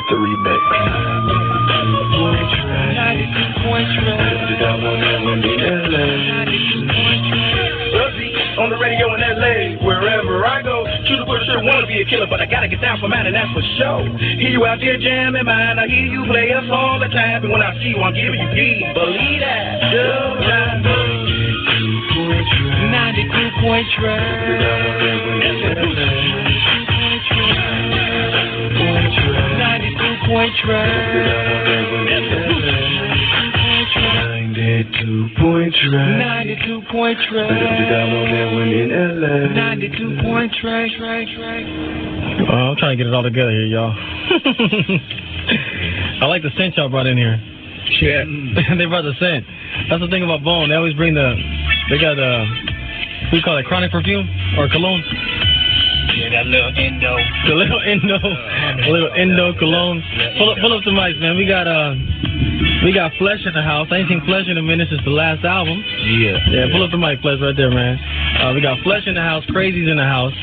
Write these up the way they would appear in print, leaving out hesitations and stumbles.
the remix. 92.3. On the radio in LA, wherever I go. True to sure wanna be a killer, but I gotta get down for mine, and that's for sure. Hear you out there jamming, man. I hear you play us all the time, and when I see you, I'm giving you peace. Believe that. 92.3. 92.3. I'm trying to get it all together here, y'all. I like the scent y'all brought in here. Shit. They brought the scent. That's the thing about Bone. They always bring they got what do you call it, chronic perfume or cologne? Yeah, that little endo. The little endo cologne. Pull up the mics, man. We got Flesh in the house. I ain't seen Flesh in a minute since the last album. Yeah. Pull up the mic, Flesh, right there, man. We got Flesh in the house, Crazy's in the house,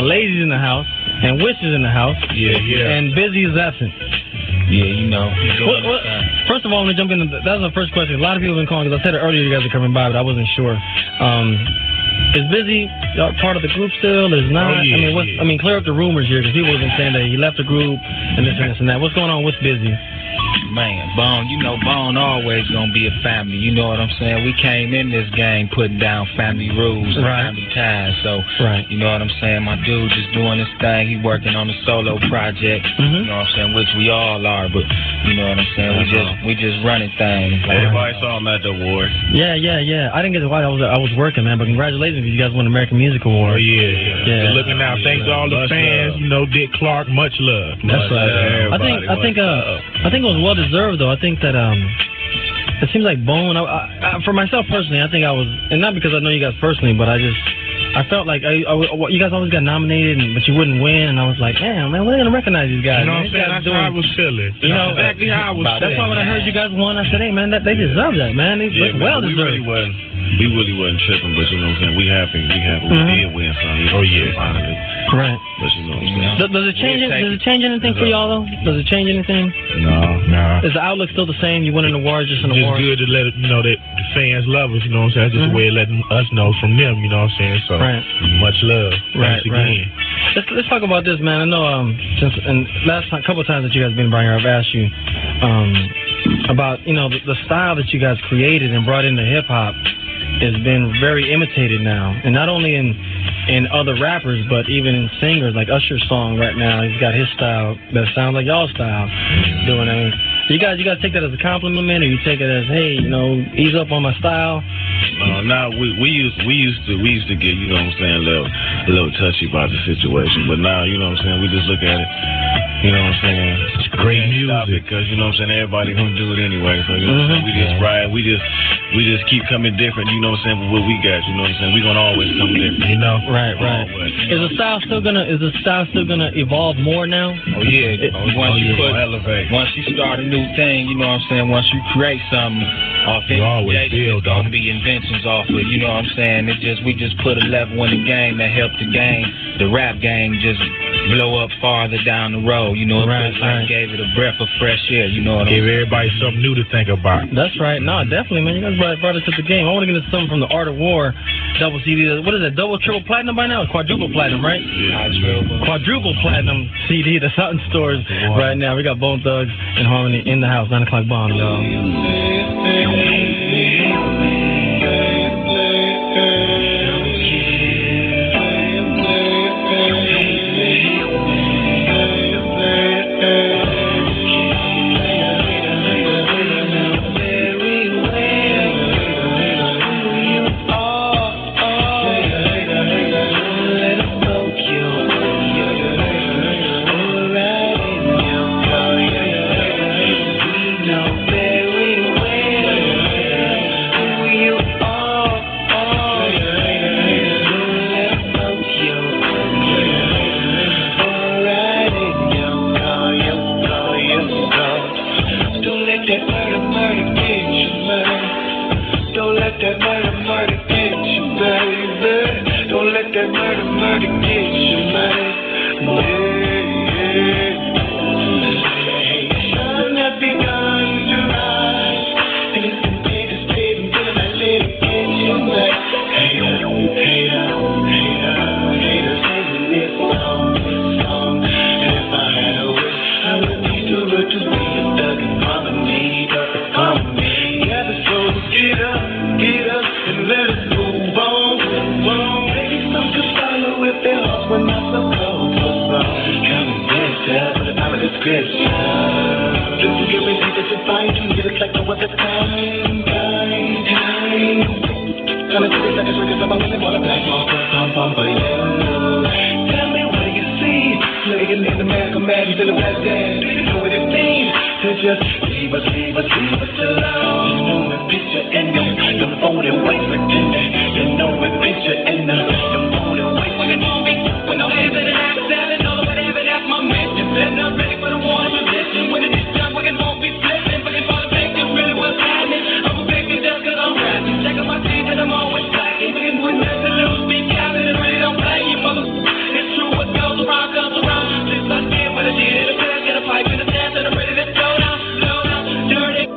Lazy's in the house, and Wish is in the house. Yeah. And Busy is absent. Yeah, you know. First of all, I'm gonna jump in. That was the first question. A lot of people have been calling because I said it earlier. You guys are coming by, but I wasn't sure. Is Busy part of the group still? Is not? Oh, yeah, I mean, clear up the rumors here because people have been saying that he left the group and this and this and that. What's going on with Busy? Man, Bone, you know, Bone always gonna be a family. You know what I'm saying? We came in this game putting down family rules and family ties. So, you know what I'm saying? My dude just doing his thing. He working on a solo project. You know what I'm saying? Which we all are, but you know what I'm saying? We just running things. Everybody saw him at the awards. Yeah. I didn't get to watch. I was working, man. But congratulations, you guys won the American Music Award. Oh yeah. Good looking out. Thanks to all the fans. Love. You know, Dick Clark, much love. That's right. I think it was well deserved though. I think that it seems like Bone. For myself personally, I think I was, and not because I know you guys personally, but I felt like you guys always got nominated, but you wouldn't win, and I was like, damn, man, we're gonna recognize these guys. You know what I'm saying? That's how I was feeling. You know exactly how I was feeling. That's why when I heard you guys won, I said, hey, man, they deserve that, man. They well deserved. We really wasn't tripping, but you know what I'm saying? We happy we did win something. Oh yeah, finally. Right. But you know what I'm saying? Does it change anything for y'all though? Does it change anything? No. Is the outlook still the same? You win an award, just an award. It's good to let you know that the fans love us. You know what I'm saying? That's just a way of letting us know from them. You know what I'm saying? So much love. Thanks again. Let's talk about this, man. I know since and last couple of times that you guys been by here, I've asked you about the style that you guys created and brought into hip hop has been very imitated now, and not only in other rappers, but even in singers. Like Usher's song right now, he's got his style that sounds like y'all's style. Doing that. You guys take that as a compliment, or you take it as, hey, ease up on my style? No, we used to get, you know what I'm saying, a little touchy about the situation, but now, you know what I'm saying, we just look at it, you know what I'm saying, it's great music, because you know what I'm saying, everybody gonna do it anyway. So you know what I'm saying, we just ride, we just keep coming different, you know what I'm saying, with what we got, you know what I'm saying, we gonna always come different, you know. Right. Always, Is the style still gonna evolve more now? Oh yeah. Once you start a new thing, you know what I'm saying, once you create something authentic, it's gonna be inventions off it, you know what I'm saying? We just put a level in the game that helped the rap game just blow up farther down the road, you know. Gave it a breath of fresh air, you know what I'm saying? Gave everybody something new to think about. That's right. No, definitely, man. You guys brought it to the game. I want to get into something from the Art of War double CD. What is it? Double, triple platinum by now? Quadruple platinum, right? Yeah. Quadruple platinum CD that's out in stores right now. We got Bone Thugs and Harmony in the house. 9 o'clock bomb, y'all. Very well. bitch. Just to give me that you find you, you just like no other time. Trying to see the seconds, records up, I'm really wanna black more for you. Tell me what do you see? Laying in the American man, you feel the best dance. Do you know what it means? To just leave us alone. You know the picture in the phone and wait pretending. You know the picture in the phone and wait when it won't be. When no hands in an accident, or whatever, that's my mission. Setting up ready for the war position. When it is done, when it won't be flipping. Looking for the thing that's really what's happening. I'm a victim just cause I'm rapping. Checking my teeth and I'm always slacking. Looking with nothing to lose, be counting and really don't play you, mother. It's true what goes around comes around. Since I did what I did, a pass, get a pipe in the dance, and I'm ready to go down, dirty,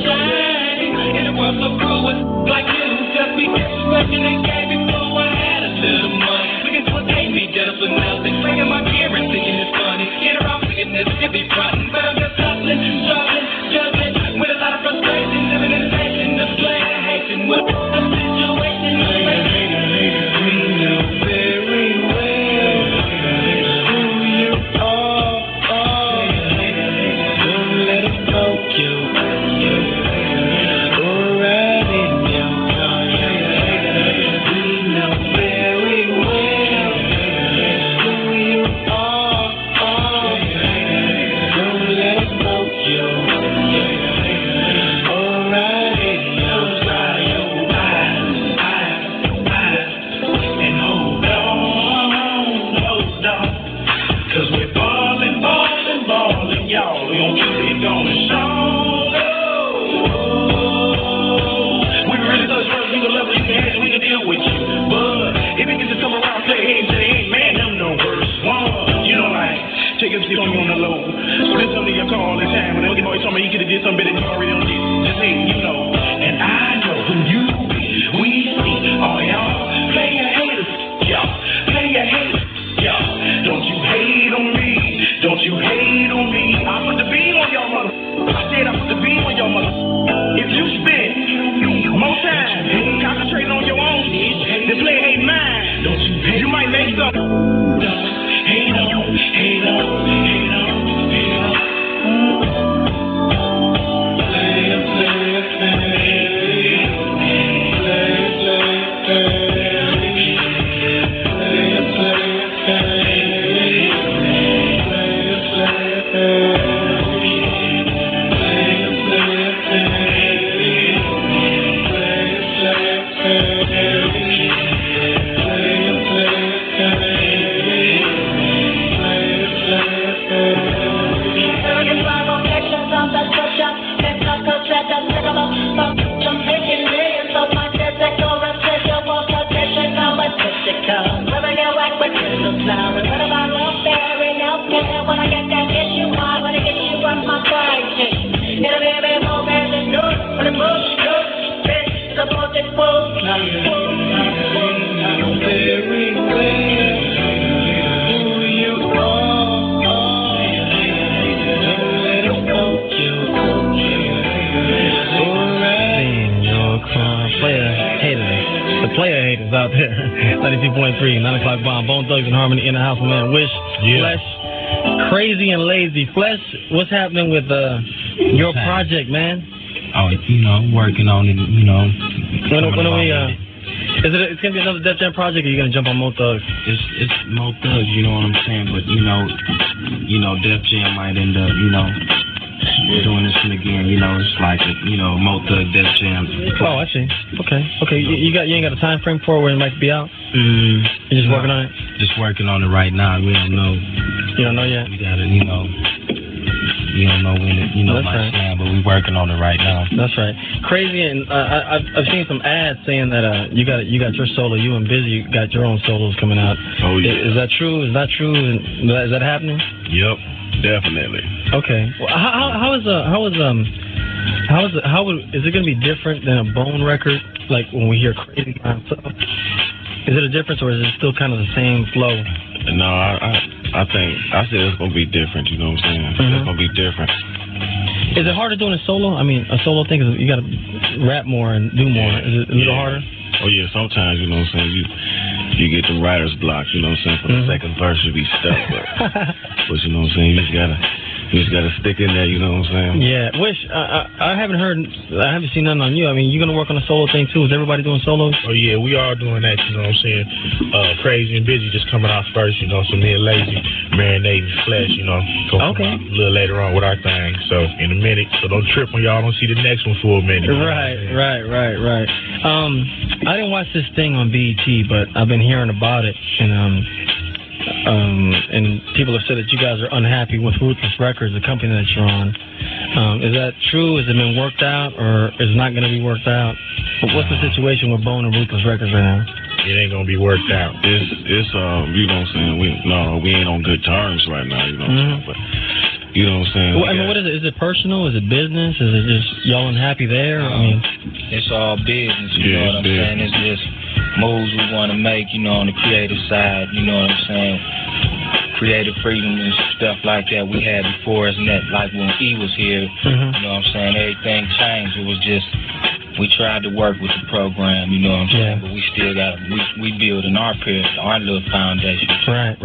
shine. In a world so cruel with like you, just be disrespecting and gave before I had a little money. Looking for hate me just for nothing. Bringing my gear and thinking it's funny. Get around thinking this could be frontin', but I'm just hustling, struggling, juggling with a lot of frustration, living in nation, the blame and hating with the situation. We know very well who you are. Don't let it poke you. Go right in your car. We know very well who you are. Don't let it poke you. Go right in your car. And hold on. 'Cause we're ballin', y'all. We gon' keep it going strong. We really thought first you can love you can handle, we can deal with you. But if it gets to come around, say hey, man, them no worse one. You know, like, take a seat on you on the low. Spend some of your call all the time. When the boy told me he could've did something better than you already done did. Just say, you know. And I know who you be. We see all y'all player haters, y'all. Player haters, y'all. Don't you hate on me. Don't you hate on me. I put the beam on your mother. I said I put the beam on your mother. If you spend more time concentrating on your own shit, the play ain't mine. Don't you hate? You might make some. Hate on. Player haters out there. 92.3, 9 o'clock bomb. Bone Thugs and Harmony in the house, man. Wish, Flesh, Crazy and Lazy. Flesh, what's happening with your project, man? Oh, working on it, When are we, it's gonna be another Def Jam project, or are you gonna jump on Mo Thugs? It's Mo Thugs, you know what I'm saying? But Def Jam might end up, doing this one again. It's like Mo Thug Def Jam. Oh, I see. Okay. You ain't got a time frame for when it might be out? You're just working on it? Just working on it right now. We don't know. You don't know yet? We gotta, we don't know when it, That's might right. stand, but we working on it right now. That's right. Crazy, and I've seen some ads saying that you got your solo. You and Busy got your own solos coming out. Oh yeah. Is that true? Is that true? Is that happening? Yep, definitely. Okay. Well, is it gonna be different than a Bone record? Like when we hear Crazy by himself? Is it a difference, or is it still kind of the same flow? No, I think it's gonna be different. You know what I'm saying? Mm-hmm. It's gonna be different. Is it harder doing a solo? I mean, a solo thing is you gotta rap more and do more. Is it a little harder? Oh yeah, sometimes you know what I'm saying. You get the writer's block. You know what I'm saying. For the second verse, you be stuck, but you know what I'm saying. You just gotta You just gotta stick in there, you know what I'm saying? Yeah. I haven't seen nothing on you. I mean, you gonna work on a solo thing too? Is everybody doing solos? Oh yeah, we are doing that, you know what I'm saying? Crazy and Busy just coming out first, you know, so me and Lazy marinating flesh, you know, a little later on with our thing. So in a minute, so don't trip when y'all don't see the next one for a minute. Right. I didn't watch this thing on BET, but I've been hearing about it, and people have said that you guys are unhappy with Ruthless Records, the company that you're on. Is that true? Has it been worked out, or is it not going to be worked out? But what's the situation with Bone and Ruthless Records right now? It ain't gonna be worked out. It's you know what I'm saying? We ain't on good terms right now, you know what I'm saying? But you know what I'm saying? Well, I mean, what is it? Is it personal? Is it business? Is it just y'all unhappy there? I mean, it's all business, you know what I'm saying? It's just moves we want to make, you know, on the creative side, you know what I'm saying? Creative freedom and stuff like that we had before, isn't that like when he was here, you know what I'm saying? Everything changed. It was just, we tried to work with the program, you know what I'm saying? But we still got, we building our little foundation. Right.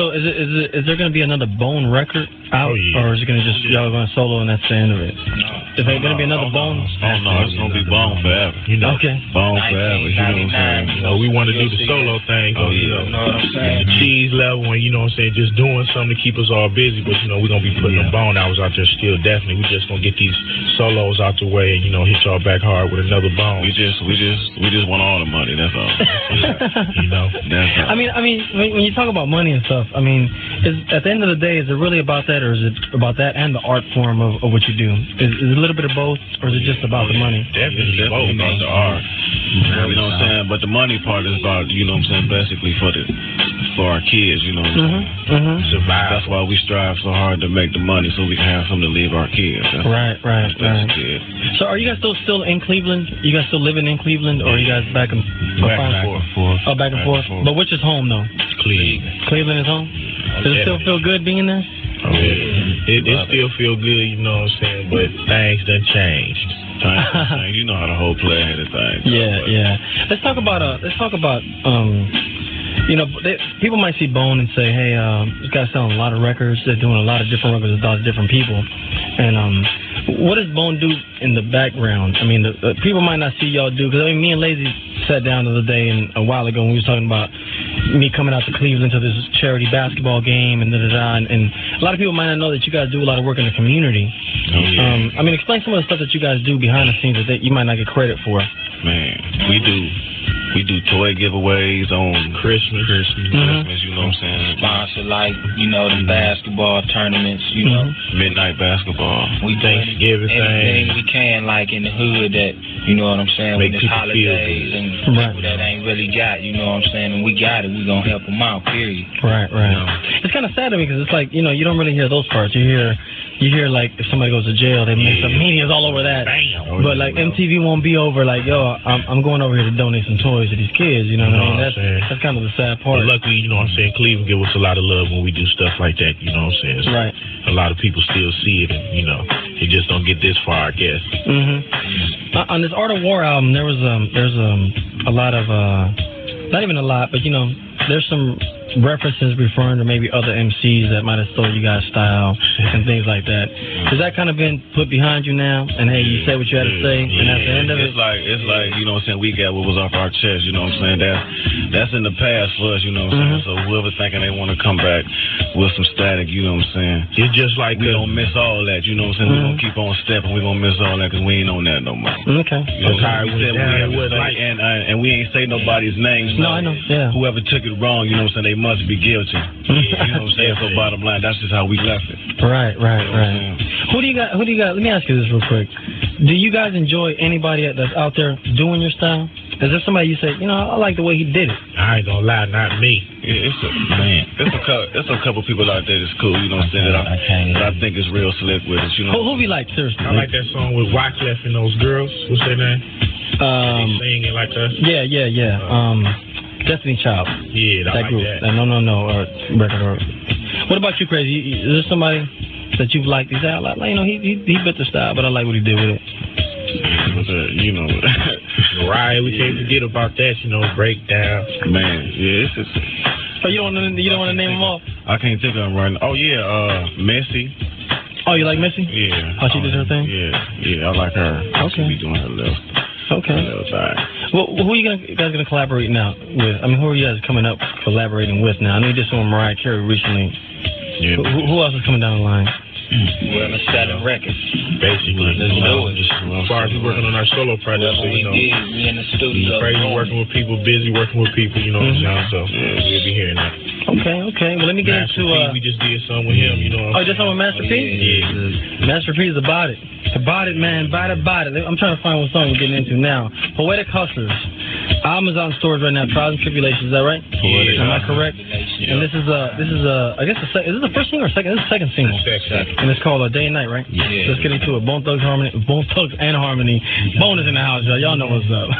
So is there going to be another Bone record out, or is it going to just y'all going to solo and that's the end of it? No. Is there going to be another Bone? No, it's going to be Bone forever. You know, Bone forever. You know what I'm saying? You know, we want to do the solo thing. You know what I'm saying? The cheese level, and you know what I'm saying, just doing something to keep us all busy. But you know, we're gonna be putting them Bone hours out there still. Definitely, we just gonna get these solos out the way, and you know, hit y'all back hard with another Bone. We just want all the money. That's all. You know. That's all. I mean, when you talk about money and stuff, I mean, at the end of the day, is it really about that, or is it about that and the art form of what you do? Is it a little bit of both, or is it just about the money? Definitely both. About the art. You know what I'm saying? But the money part is about, you know what I'm saying, basically for our kids, you know what I'm saying? Survive. That's why we strive so hard to make the money so we can have something to leave our kids. Right. So are you guys still in Cleveland? You guys still living in Cleveland, or are you guys back and forth? Oh, back and forth. But which is home, though? Cleveland is home? Does it still feel good being there? Oh, yeah. It still feel good, you know what I'm saying, but things done changed. You know how the whole play ahead of things. Yeah. Let's talk about you know, people might see Bone and say, hey, this guy's selling a lot of records. They're doing a lot of different records with a lot of different people. And what does Bone do in the background? I mean, the people might not see y'all do, because I mean, me and Lazy sat down the other day and a while ago when we was talking about me coming out to Cleveland to this charity basketball game and and a lot of people might not know that you guys do a lot of work in the community. I mean, explain some of the stuff that you guys do behind the scenes that you might not get credit for. Man, we do toy giveaways on Christmas, you know what I'm saying? Sponsor, like, you know, the basketball tournaments, you know. Midnight basketball. We Thanksgiving anything we can, like, in the hood that, you know what I'm saying, make with the holidays and people that ain't really got, you know what I'm saying, and we got it, we gonna help them out, period. Right. You know? It's kind of sad to me, because it's like, you know, you don't really hear those parts. You hear like, if somebody goes to jail, they make some media's all over that. Bam. But like MTV won't be over like, yo, I'm going over here to donate some toys to these kids, you know what I mean? That's kind of the sad part. But luckily, you know what I'm saying, Cleveland give us a lot of love when we do stuff like that, you know what I'm saying? So right. A lot of people still see it, and, you know, they just don't get this far, I guess. On this Art of War album, there's a lot of, not even a lot, but, you know, there's some references referring to maybe other MCs that might have stole you guys' style and things like that. Has that kind of been put behind you now? And hey, you say what you had to say, and that's the end of it? It's like, you know what I'm saying, we got what was off our chest, you know what I'm saying? That's in the past for us, you know what I'm saying? So whoever thinking they want to come back with some static, you know what I'm saying? It's just like we don't miss all that, you know what I'm saying? We're going to keep on stepping, we're going to miss all that because we ain't on that no more. Okay. You know, and we ain't say nobody's names. No, I know, yeah. Whoever took it wrong, you know what I'm saying, they must be guilty. You know what I'm saying? So bottom line, that's just how we left it. Right. Who do you got? Let me ask you this real quick. Do you guys enjoy anybody that's out there doing your style? Is there somebody you say, you know, I like the way he did it? I ain't gonna lie, not me. It's a couple people out there that's cool, you know what I'm saying, that I think is real slick with it, you know. Who be like, seriously? I like that song with Wyclef and those girls. What's their name? They singing like us. Yeah. Destiny Child. Yeah, that like group. that. No, record. What about you, Crazy? Is there somebody that you've liked? You say, you know, he bit the style, but I like what he did with it. You know, right? We can't forget about that. You know, breakdown. Man, yeah, So you don't want to name them all? I can't think of them right now. Oh yeah, Messy. Oh, you like Missy? Yeah. Oh, she did her thing? Yeah, I like her. Okay. She be doing her little. Okay. Her little side. Well, who are you guys gonna collaborate now with? I mean, who are you guys coming up collaborating with now? I know you did some with Mariah Carey recently. Yeah. Who else is coming down the line? We're selling records. Basically, as far as we working on our solo projects, we in the studio. Crazy working with people, busy working with people, you know what I'm saying? So we'll be hearing that. Okay. Well, let me get Master into. P, we just did something with him, you know. Just something with Master P? Yeah. Master P is about it. About it, man. About it. I'm trying to find what song we're getting into now. Poetic Hustlers. Album is on stores right now. Trials and Tribulations. Is that right? Yeah. Am I correct? Yeah. And this is I guess is this the first single or second? This is the second single. Second. And it's called Day and Night, right? Yeah. Let's get into it. Bone Thugs and Harmony. Bone is in the house, y'all. Y'all know what's up.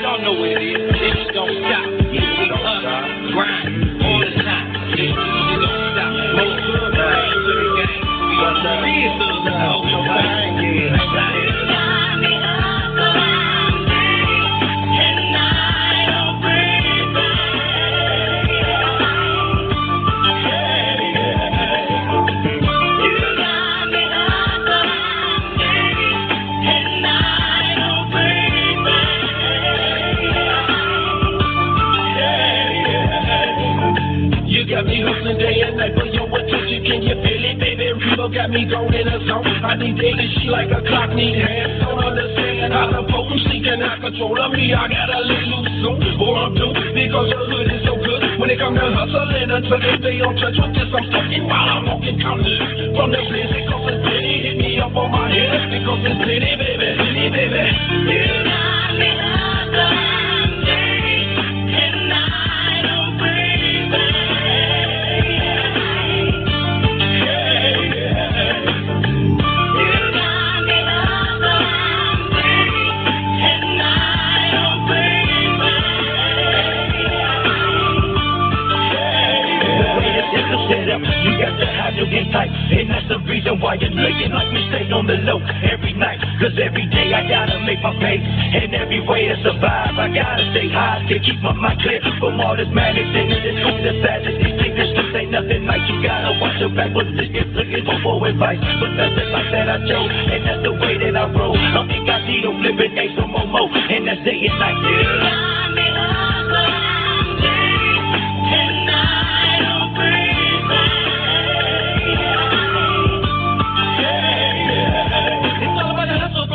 Y'all know what it is. Niggas don't stop. Yeah, we hustle, grind all the time. Yeah, we don't stop. Most of the time, to the game. We are the real thugs in the whole time. Got me hustling day and night for your attention. Can you feel it, baby? Revo got me going in a zone. I need daily shit like a clock, need hands. Don't understand how the potency cannot control of me. I gotta let loose soon, or I'm doomed. Because the hood is so good. When it comes to hustling until they stay on touch with this, I'm stuck while I'm walking counters. From the place, because it's plenty. Hit me up on my head, because it's plenty, baby. Plenty, baby. You got me hustling. You got to have your game tight, and that's the reason why you're looking like me. Stay on the low every night, cause every day I gotta make my pay, and every way to survive I gotta stay high to keep my mind clear from all this madness and this truth. The sadness, these things just ain't nothing like. You gotta watch your back, but this is looking for advice. But that's the life that I chose, and that's the way that I roll. I'm Incognito, flipping days from Momo, and that's day and night.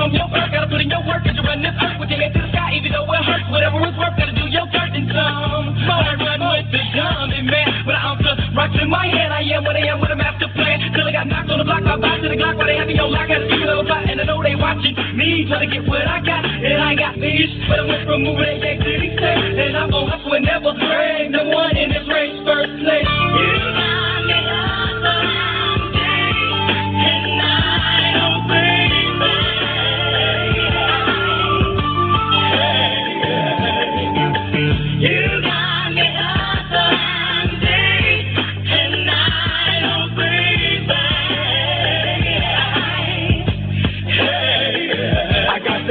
Gotta put in your work, cause you run this earth with your head to the sky, even though it hurts. Whatever it's worth, gotta do your dirt and some. I run with the dumb and man, but I ounce of rocks in my head. I am what I am with a master plan. Till I got knocked on the block, I box to the Glock, while they have me on lock. Got a secret little plot, and I know they watching me, trying to get what I got, and I ain't got fish. But I went from moving a gang to these states, and I'm gon' hustle and never break. The one in this race, first place. You got me hustling.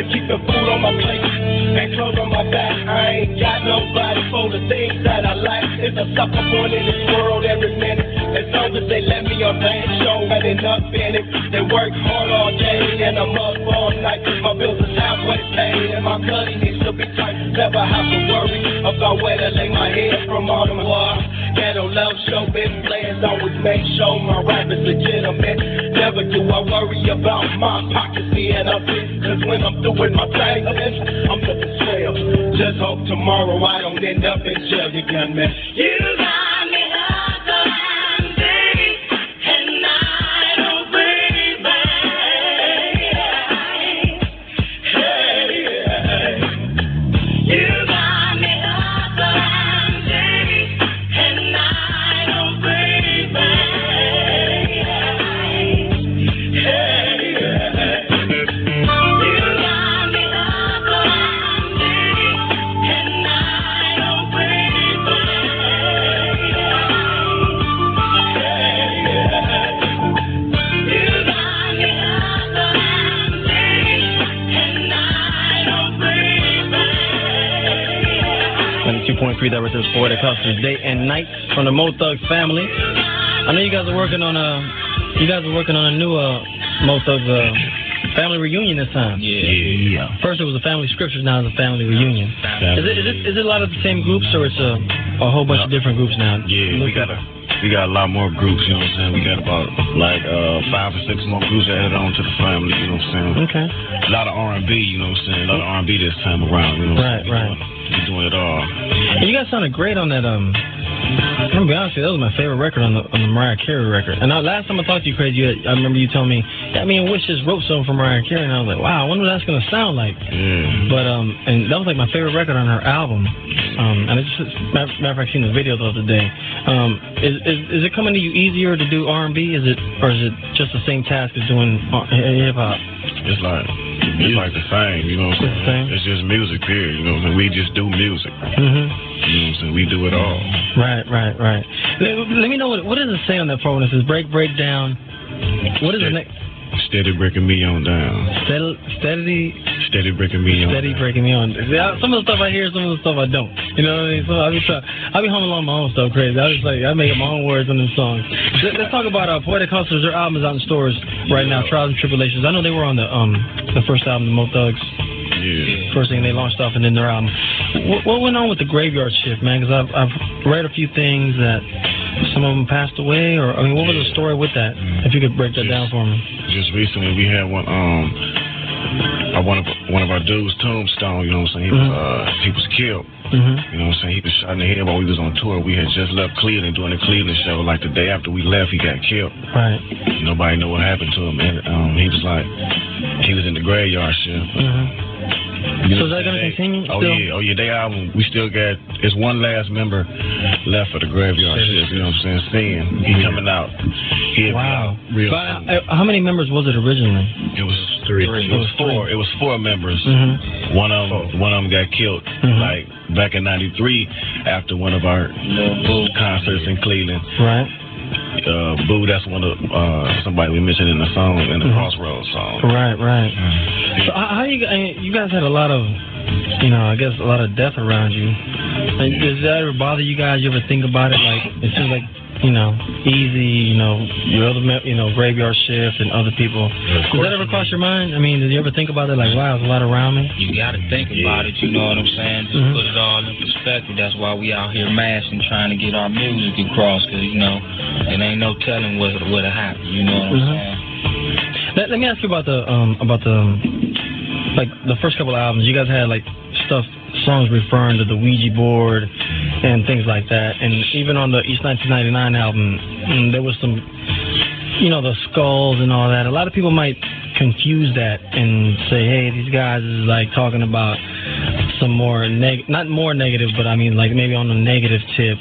Keep the food on my plate and clothes on my back. I ain't got nobody for the things that I like. It's a sucker born in this world every minute. As long as they let me on their show, I end up in it. They work hard all day and I'm up all night. My bills is halfway paid and my cutty needs to be tight. Never have to worry about where to lay my head from all them wars. Ghetto love show, big players always make sure my rap is legitimate. Never do I worry about my pockets being up in. Cause when I'm through with my thing, I'm looking swell. Just hope tomorrow I don't end up in jail, you gunman. You got me hustling day and night, oh baby. Hey, you got me hustling day and night, oh baby. MP3. That was Poetic Hustlers, Day and Night from the Mo Thugs family. I know you guys are working on a new Mo Thugs family reunion this time. Yeah. First it was a family scriptures, now it's a family reunion. Is it a lot of the same groups, or it's a whole bunch of different groups now? Yeah, we got a lot more groups, you know what I'm saying? We got about 5 or 6 more groups added on to the family, you know what I'm saying? Okay. A lot of R&B, you know what I'm saying? A lot of R&B this time around, you know what I'm saying? Right. We're doing it all. And you guys sounded great on that. I'm gonna be honest with you, that was my favorite record on the Mariah Carey record. And last time I talked to you, Crazy, I remember you telling me, Wish just wrote something for Mariah Carey, and I was like, wow, I wonder what that's gonna sound like. Yeah. But and that was like my favorite record on her album. And it's just, matter of fact, I seen the video the other day. Is it coming to you easier to do R&B? Is it just the same task as doing hip hop? It's like the same, you know what I'm saying? It's just music, period. You know what I'm saying? We just do music. Mm-hmm. You know what I'm saying? We do it all. Right. Let me know what does it say on that phone? It says break down. What is the next? Steady breaking me on down. Steady breaking me on. Steady breaking me on. Some of the stuff I hear, some of the stuff I don't. You know what I mean? So I be humming along my own stuff crazy. I make up my own words on them songs. Let's talk about Poetic Hustlers. Their album is out in stores right now. Trials and Tribulations. I know they were on the first album, the Mo Thugs. Yeah. First thing they launched off, and then their album. What went on with the Graveyard Shift, man? Because I've read a few things that some of them passed away, or what was the story with that? If you could break that down for me. Just recently, we had one of our dudes' tombstone. You know what I'm saying? He was killed. Mm-hmm. You know what I'm saying? He was shot in the head while we was on tour. We had just left Cleveland doing the Cleveland show. Like the day after we left, he got killed. Right. Nobody knew what happened to him, and he was in the Graveyard Shift. Mm-hmm. So is that going to continue? Oh yeah. Their album, we still got. It's one last member left for the Graveyard Shift. You know what I'm saying? Seeing he coming out. Wow. Real how many members was it originally? It was 3. It was 4. It was 4 members. Mm-hmm. One of them got killed. Like back in '93 after one of our concerts in Cleveland. Right. Boo, that's one of somebody we mentioned in the song, in the Crossroads song. Right. So how you guys had a lot of, I guess a lot of death around you. Does that ever bother you guys? You ever think about it? Like it seems like Easy, your other, Graveyard Shift and other people. Does that ever cross your mind? Did you ever think about it? Like, wow, there's a lot around me. You got to think about it. You know what I'm saying? Just put it all in perspective. That's why we out here mashing, trying to get our music across. Because it ain't no telling what'll happen. You know what I'm saying? Let me ask you about the first couple of albums. You guys had songs referring to the Ouija board and things like that. And even on the East 1999 album, there was some, the skulls and all that. A lot of people might confuse that and say, hey, these guys is talking about some more, not more negative, but maybe on the negative tip,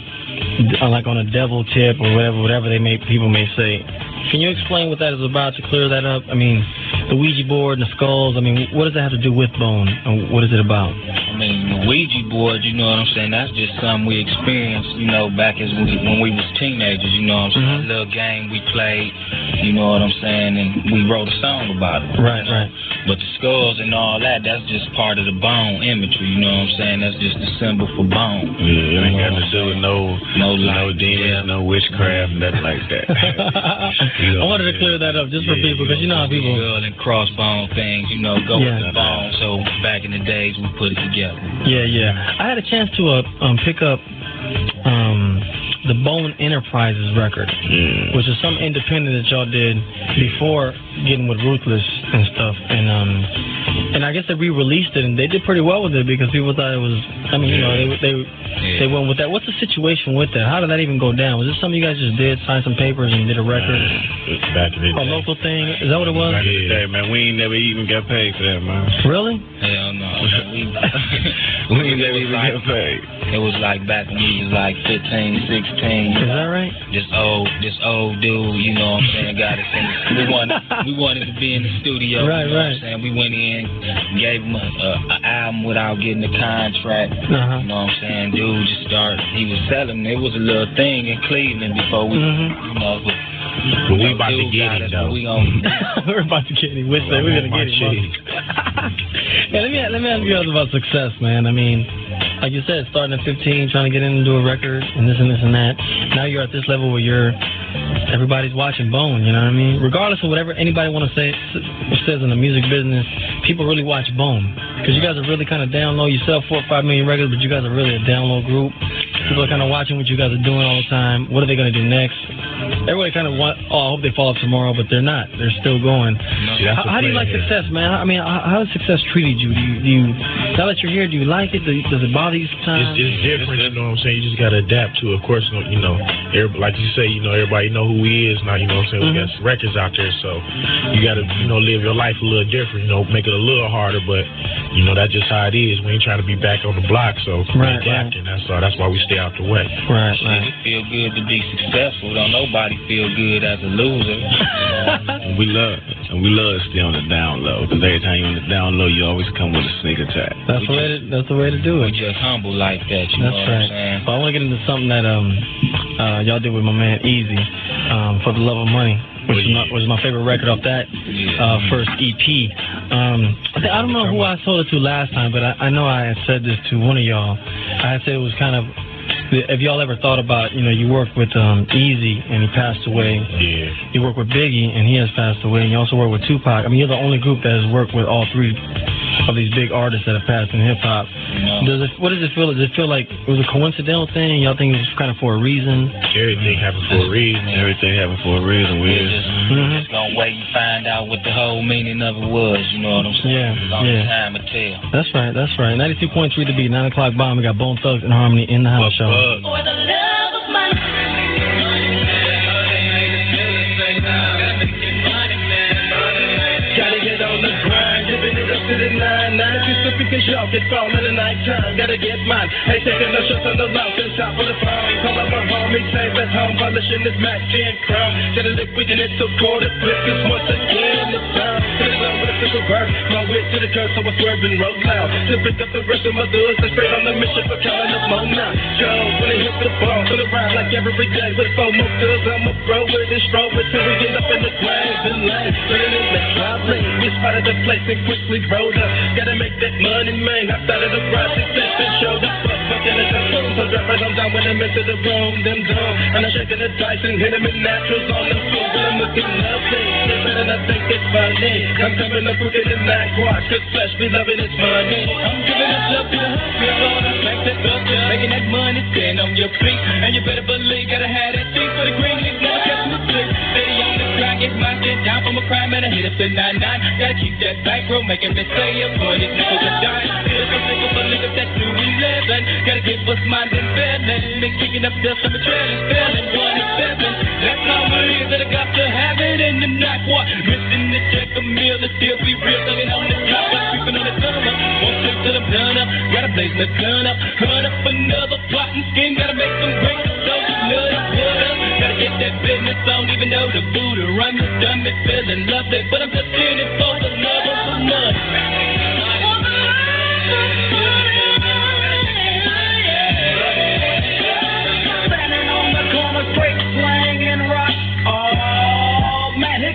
like on a devil tip or whatever people may say. Can you explain what that is about to clear that up? The Ouija board and the skulls, what does that have to do with Bone? And what is it about? The Ouija board, you know what I'm saying, that's just something we experienced, back when we was teenagers, you know what I'm saying, a little game we played, you know what I'm saying, and we wrote a song about it. Right. But the skulls and all that, that's just part of the Bone imagery, you know what I'm saying, that's just the symbol for Bone. Yeah, it ain't got to do with no demons, no witchcraft, nothing like that. I wanted to clear that up just for people, because you know how people... Skull and crossbone things, go with the bone, so back in the days we put it together. Yeah. I had a chance to pick up the Bone Enterprises record, which is some independent that y'all did before getting with Ruthless and stuff. And I guess they re-released it, and they did pretty well with it because people thought it was. They went with that. What's the situation with that? How did that even go down? Was this something you guys just did, signed some papers and did a record? Back in the day. A local thing? Is that what it was? Back in the day, man. We ain't never even got paid for that, man. Really? Hell no. We never even got paid. It was back when we was 15, 16. Is that right? This old dude, you know what I'm saying, got us in. We wanted to be in the studio. Right, you know what I'm saying? We went in, gave him an album without getting a contract. You know what I'm saying? Dude just started. He was selling. It was a little thing in Cleveland before we, But we about to get it, though. We're about to get it. We're going to get it. Let me ask you guys about success, man. like you said, starting at 15, trying to get into a record and this and that. Now you're at this level where everybody's watching Bone, you know what I mean? Regardless of whatever anybody want to say says in the music business, people really watch Bone. Because you guys are really kind of down low. You sell 4 or 5 million records, but you guys are really a down low group. People are kind of watching what you guys are doing all the time. What are they going to do next? Everybody kind of I hope they fall off tomorrow, but they're not. They're still going. How do you like success, man? I mean, how has success treated you? Do you now that you're here, do you like it? Does it bother you sometimes? It's different, you know what I'm saying? You just got to adapt to it. Of course, you know, like you say, you know, everybody know who he is now, you know what I'm saying? We got records out there, so you got to, you know, live your life a little different, you know, make it a little harder, but, you know, that's just how it is. We ain't trying to be back on the block, so we're adapting. That's why we stay out the way. Right. It feel good to be successful. Don't nobody feel good as a loser. We love to stay on the down low, because every time you're on the down low, you always come with a sneak attack. That's the way to do it. We just humble like that, you know what I'm saying? Well, I want to get into something that y'all did with my man Easy, For the Love of Money, which was my favorite record off that first EP. I don't know who I sold it to last time, but I know I had said this to one of y'all. I had said it was kind of, if y'all ever thought about, you know, you worked with Easy and he passed away. Yeah. You work with Biggie and he has passed away, and you also work with Tupac. I mean, you're the only group that has worked with all three of these big artists that have passed in hip hop. What does it feel? Does it feel like it was a coincidental thing? Y'all think it was kind of for a reason? Everything happened for a reason. Everything happened for a reason. We're just gonna wait and find out what the whole meaning of it was. You know what I'm saying? Yeah. Time to tell. That's right. 92.3 to be 9 o'clock bomb. We got Bone Thugs and Harmony in the house show. For the love of money. Gotta get on the grind, giving it up to the 9. 96 because y'all get phone in the night time. Gotta get mine. Hey, taking no shots on the lounge and top of the phone. Call up my homie, save at home, polishing this Mac 10 Chrome. Get a lick, we can hit the quarter flip. It's once again the time. Hit it up with a simple verse. My way to the curb, so I swerve and roll loud. To pick up the rest of my dudes, and straight on the mission for counting up more now. Go, when it hit the ball, to the ride like every day. With 4 more dudes, I'ma throw it and stroll it till we get up in the graves and lane. Turning in the trolley. We spotted the place and quickly rolled up. Gotta make that money, man. I started the process and showed up. Fucking at the phone, so drop right on down when I'm into the room. Them dumb. And I'm shaking the dice and hitting me naturals on the floor. But I'm looking lovely. It's better than I think it's funny. I'm coming up with it in that quad. Cause flesh be loving its money. I'm giving it love to the hustle. Gonna make that love to making that money stand on your feet. And you better believe, gotta have that thing for the green leaf. Never catch me sleep. Steady on the track, get my shit down from a crime and I hit up the 99. Gotta keep that bankroll, making me say a money. Nickels are dying. Feel so sick of a nigga that 211. Gotta get what's mine and feeling. Been kicking up dust on the trail and feeling 1 That's how it is that I got to have it in the night. What? Missing the check a meal to still be real. Thugging on the top, I'm creeping on the summer. One trip till I'm done up. Gotta blaze the gun up. Hunt up another plotting scheme. Gotta make some great shows. Nut up, what up? Gotta get that business on, even though the Buddha run me done me feeling lovely. But I'm just in it for the love of the money.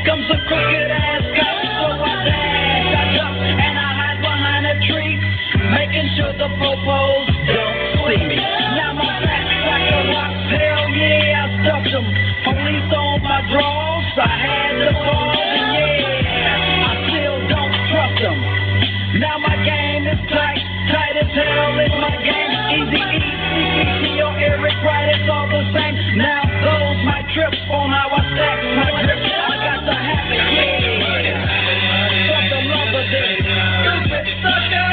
Comes a crooked ass cop, so I dash, I jump, and I hide behind a tree, making sure the popos don't see me. Now my back's like a rock, hell yeah, I stuffed them. Police on my drawers, I had the calls, and yeah, I still don't trust them. Now my game is tight, tight as hell is my game. Easy E, CCC or Eric Wright, it's all the same. Now those my trips on how I stack my grip. I got to have it, yeah. Fuck the love of this stupid sucker.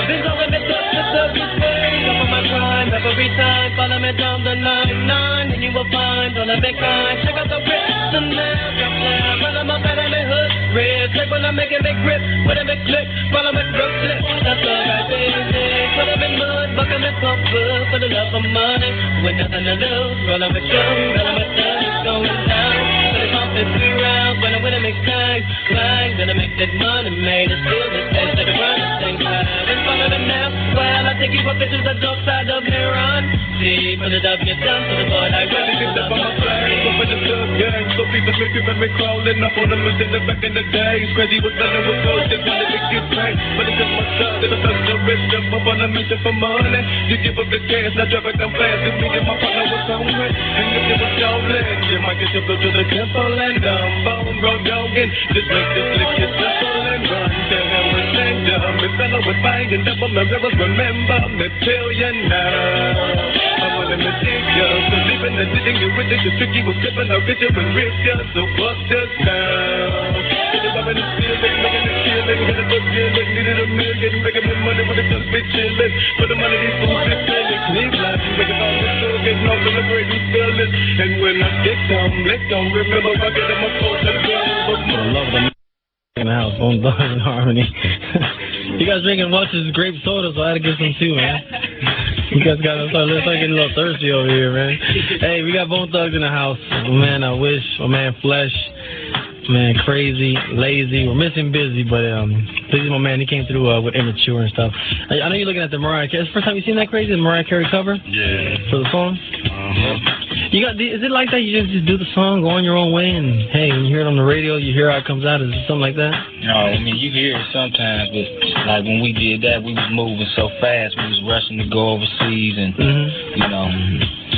Been calling me tough to service ways. Up on my grind every time. Follow me down the 99 and you will find all of me kind. Check out the rips and now drop down. Run on my bed and me hood red. Click when I'm making me grip. When I'm click, follow me throat slip. That's all right, baby. Put them in mud, buck them in comfort. For the love of money, with nothing to lose. Roll up with you, roll up with them. It's going down. So the pump is 3 rounds. When I win, I make time. Flying, then I make that money. Made it still the taste like a run. Things high. follow them now. Well, I take you for pictures of dope side of Heron. See, from the dub get done to the boy like Ready to step on my flag, up in the club gang. So people keeping me crawling up on them in the back in the days. Crazy was selling with gold, they wanted to get paid. But it's just my son, they don't touch the rich, jump up on a mission for money. You give up the gas, now drop it down fast. If me and my partner was hungry, and if it was stolen, you might get your blood to the temple and bone road dogging. Just make this lick your simple and run. Tell him we're kingdom. If fellow was banging, double mirrors, remember me till you now. I'm willing to dig ya, so leaving the ditching you with it, the tricky was slipping, I'll get you and rip ya, so bust us down. Get it up in the ceiling, making it killing, get it up feeling, needed a million, making me money with the just be chilling. For the money these fools be feeling, Cleveland, making all the sugar, getting off celebrating feelings. And when I get down, let's don't remember, I get in my clothes and girls. I love them in the house, Bone Thugs in Harmony. You guys drinking Welch's grape soda, so I had to get some too, man. You guys got to start getting a little thirsty over here, man. Hey, we got Bone Thugs in the house. My man, I wish. My man, Flesh. Man, Crazy, Lazy. We're missing Busy, but Busy, my man, he came through with Immature and stuff. I know you're looking at the Mariah Carey. It's the first time you seen that Crazy, the Mariah Carey cover? Yeah. For the song? You got? Is it like that? You just do the song, go on your own way, and hey, when you hear it on the radio, you hear how it comes out. Is it something like that? No, I mean you hear it sometimes, but like when we did that, we was moving so fast, we was rushing to go overseas, and you know,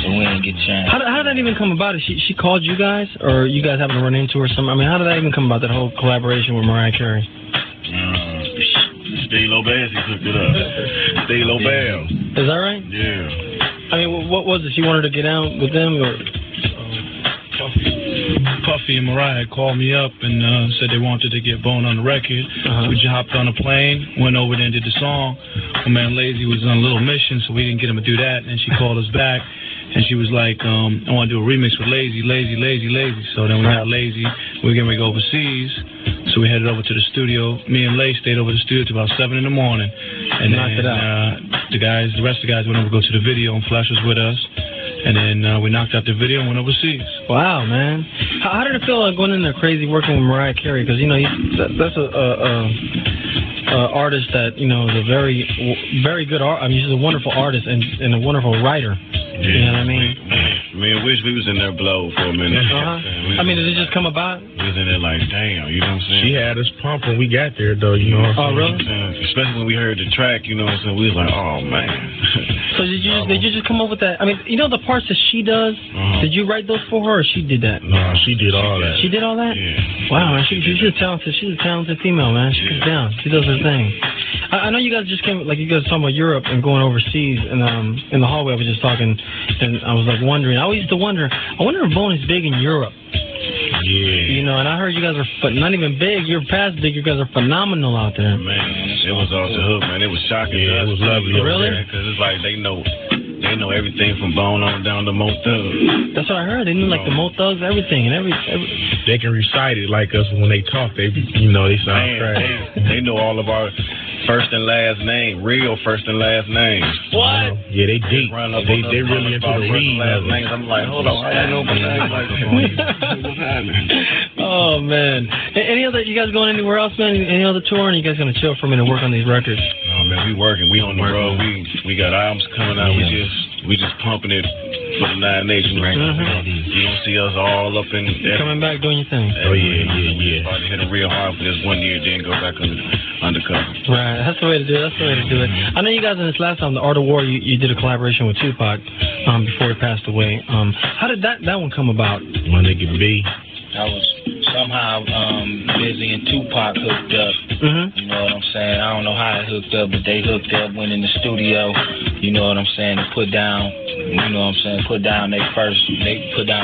so we didn't get a chance. How did that even come about? She called you guys, or you guys happened to run into her? I mean, how did that even come about? That whole collaboration with Mariah Carey. Steve Lobez, he took it up. Steve Lobez. Is that right? Yeah. I mean, what was it? She wanted to get down with them, or? Puffy and Mariah called me up and said they wanted to get Bone on the record. We just hopped on a plane, went over there and did the song. My man Lazy was on a little mission, so we didn't get him to do that. And she called us back, and she was like, I want to do a remix with Lazy. So then we had Lazy. We were getting ready to go overseas, so we headed over to the studio. Me and Lay stayed over the studio till about 7 in the morning. And knocked it out. The rest of the guys went over to go to the video, and Flash was with us. And then we knocked out the video and went overseas. Wow, man. How did it feel like going in there crazy working with Mariah Carey? Because, you know, that's a artist that, you know, is a very, very good art. I mean, she's a wonderful artist and a wonderful writer. Yeah, you know what I mean? Man, wish we was in there blow for a minute. I mean, did it just come about? We was in there like, damn, you know what I'm saying? She had us pumped when we got there, though, you know what I'm saying? Oh, really? Especially when we heard the track, you know what I'm saying? We was like, oh, man. So did you just come up with that? I mean, you know the parts that she does? Did you write those for her, or she did that? No, she did all that. She did all that? Yeah. Wow, man. She's a talented female, man. She gets down. She does her thing. I know you guys just came, like you guys talking about Europe and going overseas, and in the hallway I was just talking, and I was like wondering. I always used to wonder. I wonder if Bone is big in Europe. Yeah. You know, and I heard you guys are not even big. You're past big. You guys are phenomenal out there. Man, it was off the hook, man. It was shocking. Yeah, it was lovely. Really? Because it's like they know everything from Bone on down to Mo Thugs. That's what I heard. They knew like the Mo Thugs, everything, and every. They can recite it like us when they talk. They, you know, they sound crazy. They know all of our first and last name, real first and last names. What? Yeah, they deep. They really into the reading of it. I'm like, hold on, I don't know my name. Like, what's happening? Oh man! Any other? You guys going anywhere else, man? Any other tour? And you guys gonna chill for a minute and work on these records? No, man, we working. We on the road. We got albums coming out. We just pumping it for the 9 Nation right now. You don't see us all up in there. Coming back doing your thing. Oh yeah. About to hit it real hard for this 1 year, then go back undercover. Right, that's the way to do it. I know you guys in this last time, The Art of War, you did a collaboration with Tupac before he passed away. How did that one come about? My nigga B. I was somehow Busy and Tupac hooked up. You know what I'm saying? I don't know how it hooked up, but they hooked up, went in the studio. You know what I'm saying? To put down, you know what I'm saying? They put down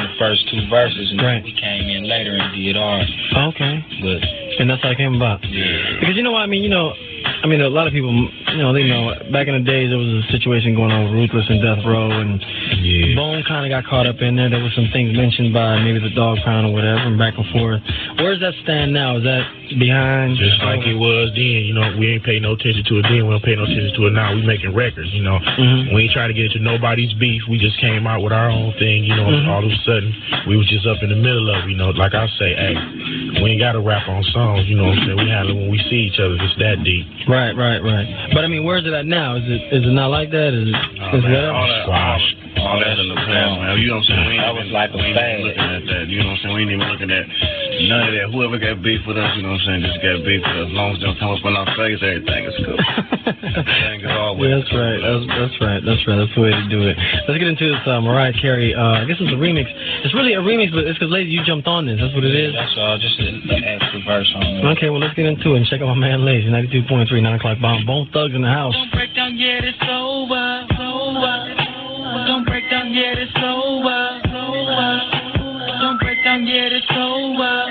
the first 2 verses, and then we came in later and did ours. Okay. And that's how it came about. Yeah. Because you know what I mean? You know, a lot of people, you know, they know back in the days there was a situation going on with Ruthless and Death Row, and Yeah. Bone kind of got caught up in there. There were some things mentioned by maybe the dog pound or whatever, and back and forth. Where does that stand now? Is that behind? Just like it was then. You know, we ain't pay no attention to it then. We don't pay no attention to it now. We making records, you know. We ain't trying to get into nobody's beef. We just came out with our own thing, you know. All of a sudden, we was just up in the middle of it, you know. Like I say, hey, we ain't got to rap on songs, you know what I'm saying? We handle it when we see each other. It's that deep. Right. But, I mean, where's it at now? Is it not like that? Is it all that in the past, man. You know what I'm saying? We ain't looking at that. You know what I'm saying? We ain't even looking at none of that. Whoever got beef with us, you know what I'm saying, just got beef with us. As long as they don't come up in our face, everything is cool. Everything is always That's right. That's the way to do it. Let's get into this Mariah Carey. I guess it's a remix. It's really a remix, but it's because, Lazy, you jumped on this. That's what it is? That's all. Just an extra verse on it. Okay, well, let's get into it and check out my man Lazy. 92.3, 9 o'clock bomb. Bone Thugs in the house. Don't break down yet, it's over. Don't break down yet, it's over. Don't break down yet, it's over.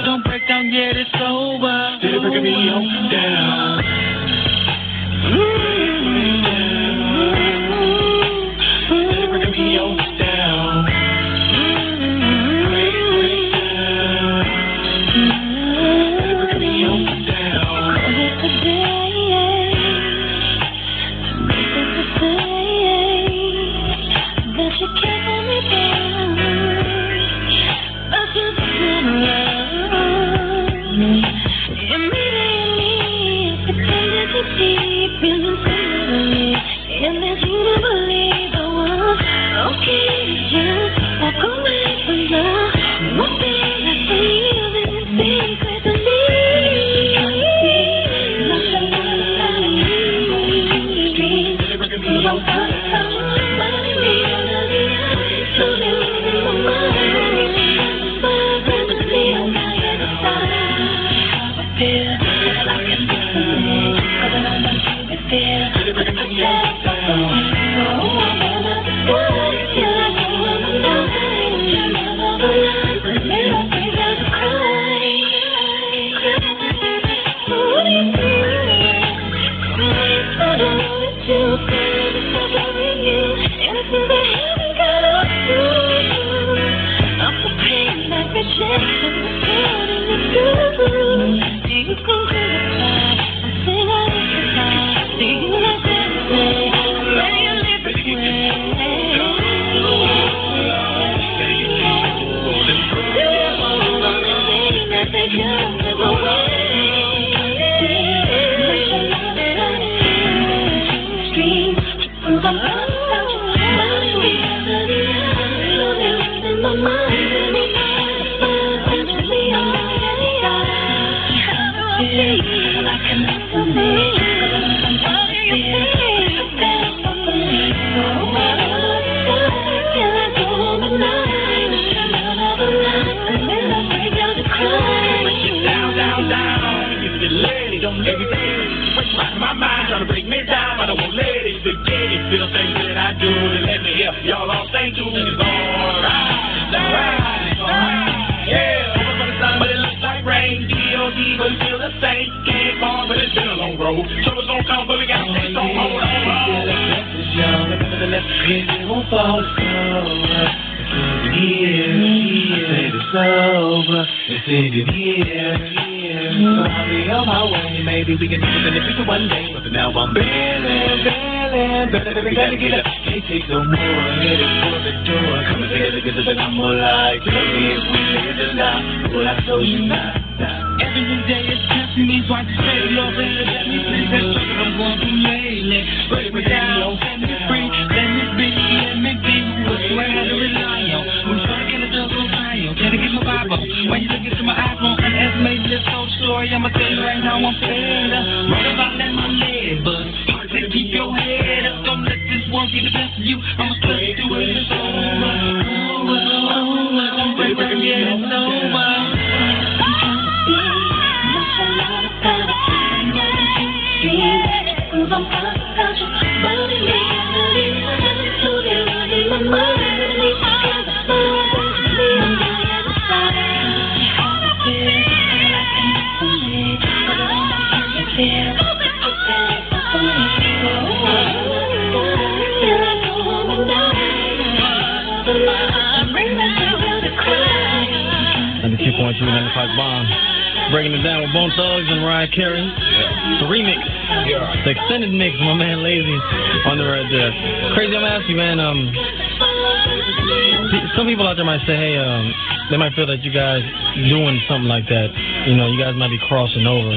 Don't break down yet, it's over. Still breaking me on down. Still breaking me on down. Still breaking me on down. That you can't hold me down. That's just immediately, the pain that you deep inside, and that you never believe I was okay. Just walk away from now. One thing I feel is secret to me. 102 95 Bomb. Breaking it down with Bone Thugs and Mariah Carey. Yeah. The remix. Yeah. The extended mix, my man Lazy on the right there. Crazy, I'm asking you, man. Some people out there might say, hey, they might feel that you guys doing something like that. You know, you guys might be crossing over,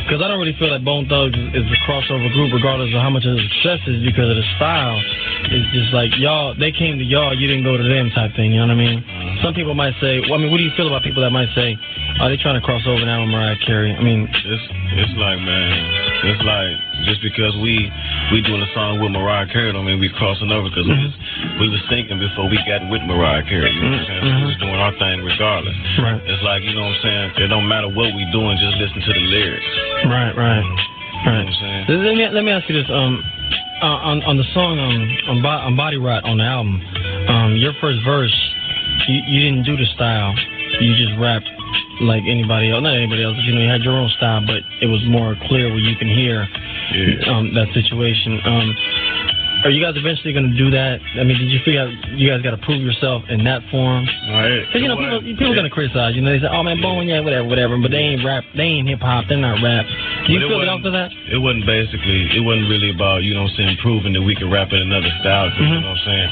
because I don't really feel that Bone Thugs is a crossover group, regardless of how much of the success is, because of the style. It's just like y'all, they came to y'all, you didn't go to them type thing. You know what I mean? Some people might say, well, I mean, what do you feel about people that might say, are they trying to cross over now with Mariah Carey? I mean, it's like, man, it's like just because we doing a song with Mariah Carey, don't mean we crossing over, because we was thinking before we got with Mariah Carey. You know what I'm saying? We was doing our thing regardless. Right. It's like, you know what I'm saying? It don't matter what we doing, just listen to the lyrics. Right. You know what I'm saying? Let me ask you this. On the song on Body Rot on the album, your first verse, you didn't do the style. You just rapped like anybody else, not anybody else, but you know, you had your own style, but it was more clear where you can hear that situation. Are you guys eventually going to do that? I mean, did you figure out you guys got to prove yourself in that form? Right. Because, you know, people are going to criticize. You know, they say, oh, man, Bone, yeah, whatever. But they ain't rap. They ain't hip-hop. They're not rap. Do you feel it off of that? It wasn't really about, you know what I'm saying, proving that we could rap in another style. You know what I'm saying?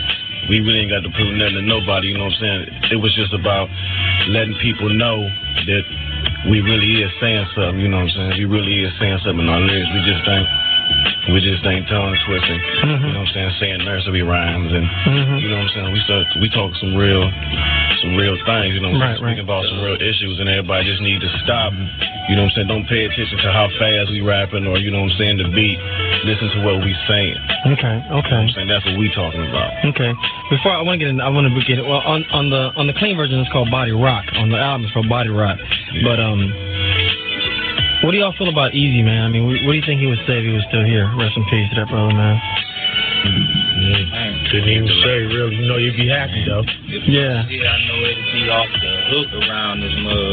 We really ain't got to prove nothing to nobody, you know what I'm saying? It was just about letting people know that we really is saying something, you know what I'm saying? We really is saying something in our lyrics. We just ain't tongue twisting, you know what I'm saying nursery rhymes, and you know what I'm saying, we talk some real things, you know what I'm saying, speaking about some real issues, and everybody just need to stop, you know what I'm saying, don't pay attention to how fast we rapping, or you know what I'm saying, the beat, listen to what we saying. Okay. You know what I'm saying, that's what we talking about. Okay. Before I want to get in, on the clean version it's called Body Rock. On the album it's called Body Rock. Yeah. But what do y'all feel about Easy, man? I mean, what do you think he would say if he was still here? Rest in peace to that brother, man. Couldn't even say, really. You know, you'd be happy, though. Yeah, I know it'd be off the hook around this mug.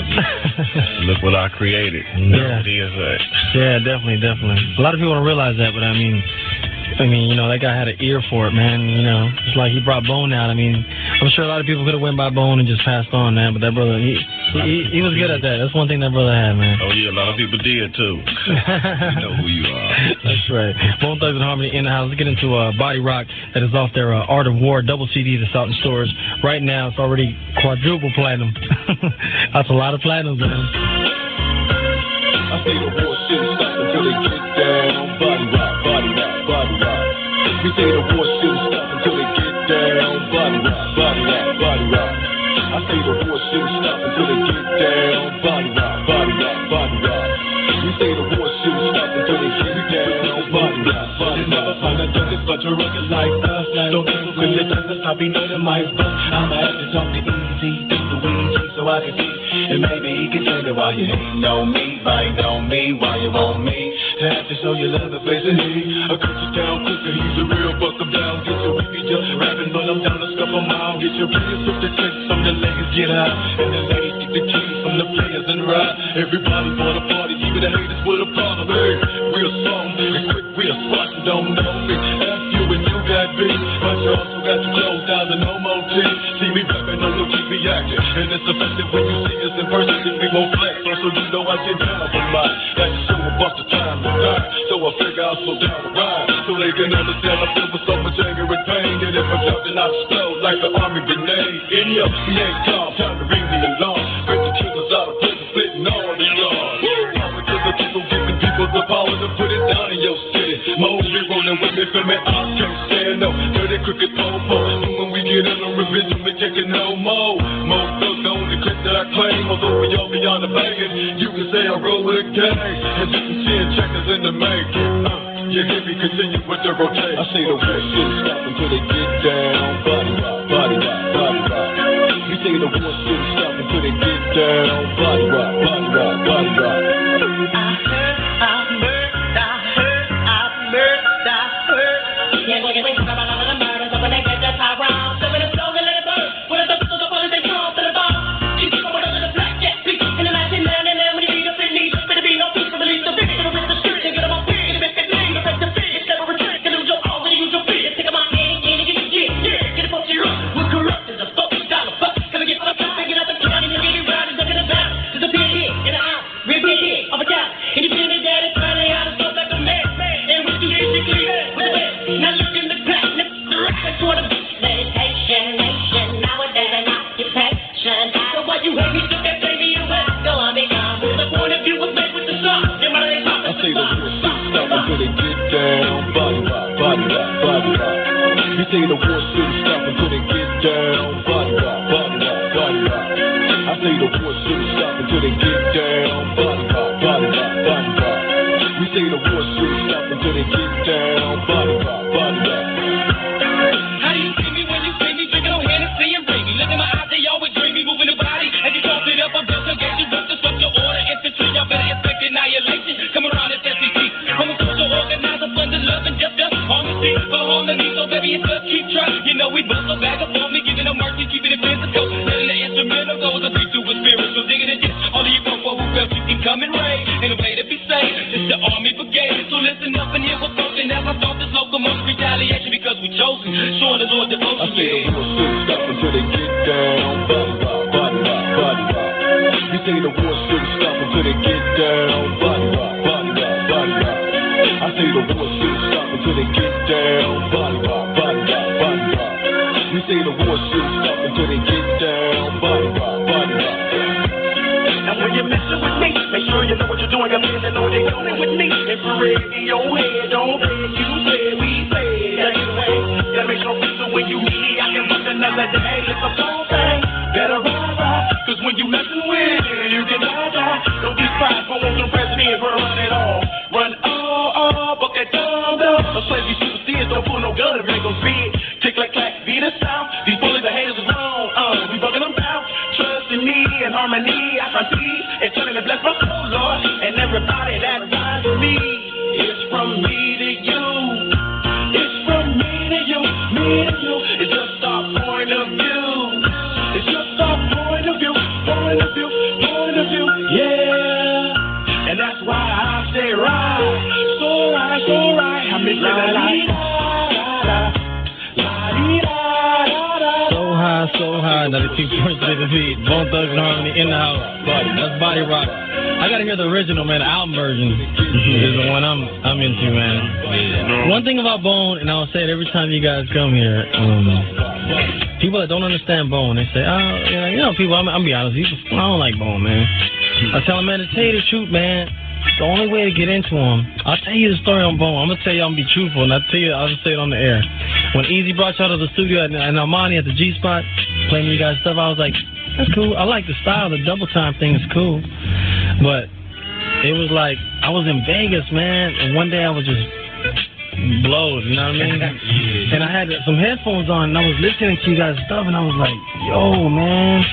Look what I created. Yeah. Yeah, definitely. A lot of people don't realize that, but I mean, you know, that guy had an ear for it, man. You know, it's like he brought Bone out. I mean, I'm sure a lot of people could have went by Bone and just passed on, man. But that brother, he was good at that. That's one thing that brother had, man. Oh, yeah, a lot of people did, too. You know who you are. That's right. Bone Thugs and Harmony in the house. Let's get into Body Rock. That is off their Art of War double CD that's out in stores. Right now, it's already quadruple platinum. That's a lot of platinums, man. I say the war shit stop until they get down. Body rock. We say the war shit stop until they get down. Body rock. I say the war shit stop until they get down. Body rock. We say the war shit stop until they get down. Body rock. Never find a justice but a rugged like us. Don't ever quit the justice, I be nothing my bust. I'ma have to talk to Easy, the Weezy, so I can see. And maybe he can tell me why you ain't on me, biting on me, why you want me. To have to show you love the place of need. I cut you down quicker, he's a real buck, I'm down. Get your weepy just rapping, but I'm down to scuff a mile. Get your real with the tricks from the ladies, get out. And the ladies get the keys from the players and ride. Everybody for the party, even the haters with a problem. Hey, real song, and quick, real spot, don't know me. F you and you got beat, but you also got your clothes down to no more tea. See me rapping, no keep me acting. And it's effective when you see us in person, think we gon' flex. So you know I get down for mine. That's the show about the time to die. So I figure I'll slow down the ride. So they can understand I feel with so much anger and pain. And if I'm jumping, I explode like an army grenade. Any up, we ain't calm, time to ring the alarm. Break the killers out of prison, splitting all the yards. Power to the people, giving people the power to put it down in your city. My old be rolling with me, feel me, I can't stand no dirty crooked popo. And when we get in a revenge, we taking no more. More thugs, the only clip that I claim. Although we all beyond the banging, you can say I roll with a gang. And you can see checkers in the making. You hear me continue with the rotation. I say the war shit stop until they get down. Body rock. You say the war shit stop until they get down. Body rock. I say the war shouldn't stop until they get down. Body rock, body rock, body rock. We say the war shouldn't stop until they get down. Body rock, body rock, body rock. I say the war shouldn't stop until they get down. Body rock, body rock, body rock. We say the war shouldn't stop until they get down. Body rock, body rock. How you see me when you see me drinking on Hennessy and bring me? Look in my eyes, they always dream me moving the body. As you toss it up, I'm just engaging with the structure order infantry. Y'all better expect annihilation. Come around this SEC. I'm a social organizer, fun to love and just honesty for harmony. So baby, it's just keep trying. You know we bust a bag of me, giving them mercy, keeping it physical. Letting the instrumental go as a beat to a spiritual. Digging it, all of you go for who felt you can come and raid. In a way to be safe, it's the Army Brigade. So listen up and hear what's spoken as I thought this locomotive retaliation because we chosen. Showing the Lord devotion. I say the war shouldn't stop until they get down. Body rock, body rock, body rock. We say the war shouldn't stop until they get down. Body rock, body rock, body rock. I say the war shouldn't stop until they get down. Body rock, body rock, body rock. We say the war shouldn't stop until they get down. Body rock, body rock. And when you're messing with me, make sure you know what you're doing. I'm in the know they're going with me. Infrared in your head, don't say you say we say. Anyway, gotta make sure so when you meet me, I can book another day. It's a phone thing, better ride. Cause when you messing with me, you can die. Don't be surprised, but won't the president run it all. Run all, book that dumb. A slavery superstitious, don't pull no gun if they gon' speed. Tick like clack, beat us down. These bullies, the haters is wrong. We bugging them down. Trust in me and harmony, I find peace. And turning to bless my soul, Lord. And everybody that rides with me, it's from me to you. It's from me to you, me to you. It's just our point of view. It's just our point of view, point of view, point of view, yeah. And that's why I say right, so right, so right. I miss So high, 92.3 the beat. Bone Thugs and Harmony in the house. That's Body Rock. I gotta hear the original, man. The album version is the one I'm into, man. One thing about Bone, and I'll say it every time you guys come here, people that don't understand Bone, they say, oh, you know, people, I'm be honest, I don't like Bone, man. I tell them, man, to tell you the truth, man, the only way to get into him, I'll tell you the story on Bone. I'm gonna tell you, I'm gonna be truthful, and I'll just say it on the air. When Easy brought y'all to the studio and Armani at the G Spot, playing you guys stuff, I was like, that's cool. I like the style. The double time thing is cool. But it was like, I was in Vegas, man, and one day I was just blowed, you know what I mean? And I had some headphones on, and I was listening to you guys' stuff, and I was like, yo, man,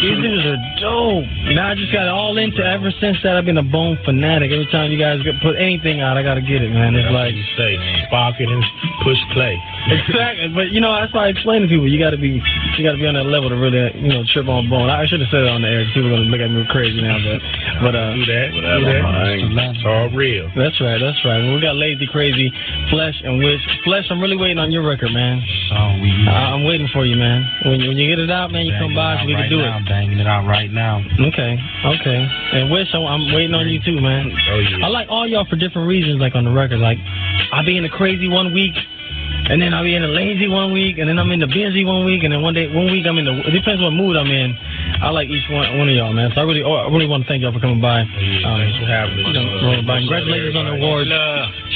these dudes are dope. Now I just got all into, ever since that, I've been a Bone fanatic. Every time you guys put anything out, I got to get it, man. It's like, you say, spark it and push play. Exactly. But, you know, that's why I explain to people, you got to be on that level to really, you know, trip on Bone. I should have said it on the air, because people are going to look at me crazy now, but do that. It's all real. That's right. We got Lazy, Crazy, Flesh, and Wish. Flesh, I'm really waiting on your record, man. I'm waiting for you, man. When you get it out, man, you come by so we can do it. I'm banging it out right now. Okay. And Wish, I'm waiting on you too, man. Oh, yeah. I like all y'all for different reasons, like on the record. Like, I'll be in the crazy one week, and then I'll be in the lazy one week, and then I'm in the busy one week, and then one week I'm in the. It depends what mood I'm in. I like each one of y'all, man. So I really want to thank y'all for coming by. Thanks for having me. Congratulations on the awards.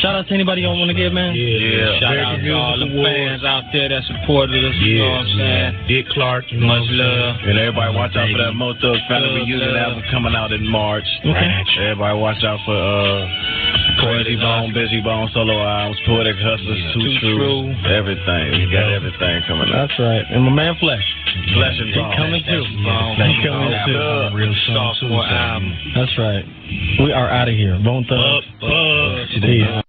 Shout out to anybody you want to give, man. Yeah. Shout out to all the fans out there that supported us. You know what I'm saying? Dick Clark. Much love. And everybody watch out for that BoneThugs Family Reunion album coming out in March. Okay. Everybody watch out for Crazy Bone, Busy Bone, Solo Albums, Poetic Hustlers, Too True. Everything. We got everything coming up. That's right. And my man Flesh. Flesh and Bone. Coming too. Real sophomore album. That's right. We are out of here. Bone Thugs. Up. Peace.